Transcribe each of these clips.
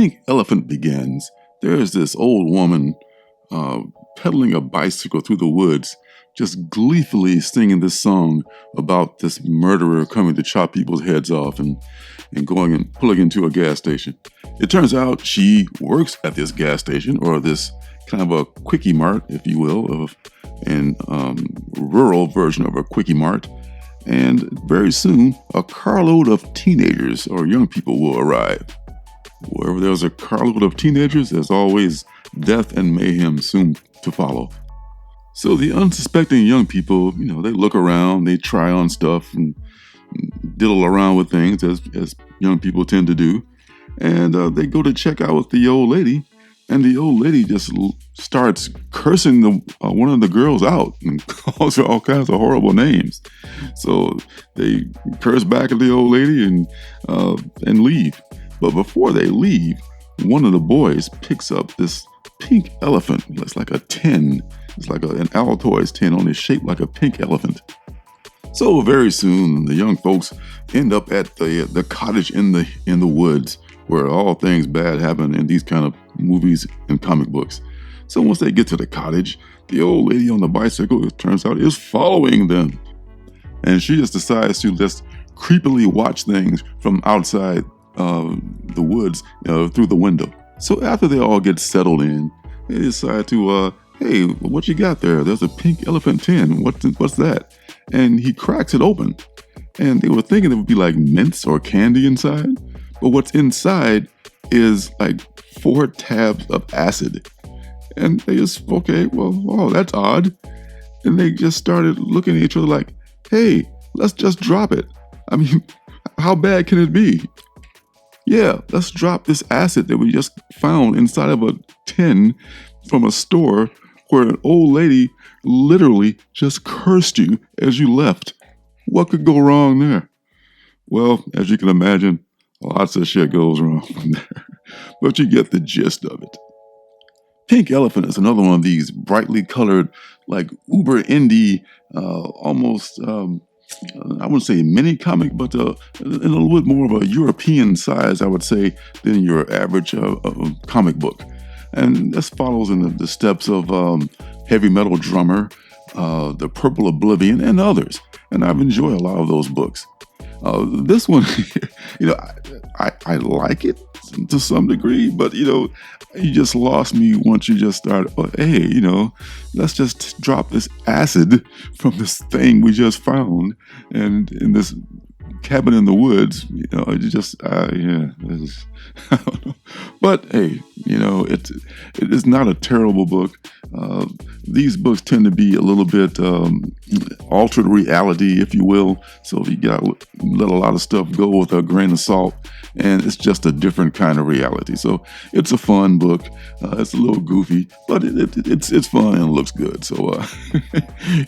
Pink Elephant begins, there's this old woman pedaling a bicycle through the woods, just gleefully singing this song about this murderer coming to chop people's heads off and going and pulling into a gas station. It turns out she works at this gas station, or this kind of a quickie mart, if you will, an rural version of a quickie mart. And very soon, a carload of teenagers or young people will arrive. Wherever there's a carload of teenagers, there's always death and mayhem soon to follow. So the unsuspecting young people, they look around, they try on stuff and diddle around with things as young people tend to do. And they go to check out with the old lady, and the old lady just starts cursing one of the girls out and calls her all kinds of horrible names. So they curse back at the old lady and leave. But before they leave, one of the boys picks up this pink elephant. It's like a tin. It's like an Altoids tin, only shaped like a pink elephant. So very soon, the young folks end up at the cottage in the woods, where all things bad happen in these kind of movies and comic books. So once they get to the cottage, the old lady on the bicycle, it turns out, is following them. And she just decides to just creepily watch things from outside the woods through the window. So after they all get settled in, they decide to, hey, what you got there? There's a pink elephant tin. What's that? And he cracks it open. And they were thinking it would be like mints or candy inside. But what's inside is like 4 tabs of acid. And they just, okay, well, oh, that's odd. And they just started looking at each other like, hey, let's just drop it. I mean, how bad can it be? Yeah, let's drop this acid that we just found inside of a tin from a store where an old lady literally just cursed you as you left. What could go wrong there? Well, as you can imagine, lots of shit goes wrong from there. But you get the gist of it. Pink Elephant is another one of these brightly colored, like uber indie, almost, I wouldn't say mini comic, but in a little bit more of a European size, I would say, than your average comic book. And this follows in the steps of Heavy Metal Drummer, The Purple Oblivion, and others. And I've enjoyed a lot of those books. This one, I like it to some degree, but, you just lost me once you just started, hey, let's just drop this acid from this thing we just found and in this cabin in the woods, it just, yeah, I don't know. But hey, it is not a terrible book. These books tend to be a little bit altered reality, if you will. So you got to let a lot of stuff go with a grain of salt, and it's just a different kind of reality. So it's a fun book. It's a little goofy, but it's fun and looks good. So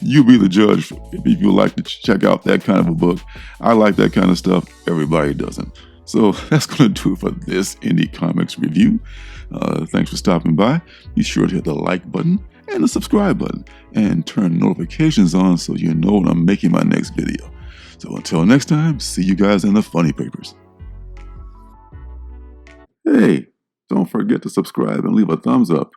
you be the judge if you like to check out that kind of a book. I like that kind of stuff. Everybody doesn't. So that's going to do it for this Indie Comics review. Thanks for stopping by. Be sure to hit the like button and the subscribe button and turn notifications on so you know when I'm making my next video. So until next time, see you guys in the funny papers. Hey, don't forget to subscribe and leave a thumbs up.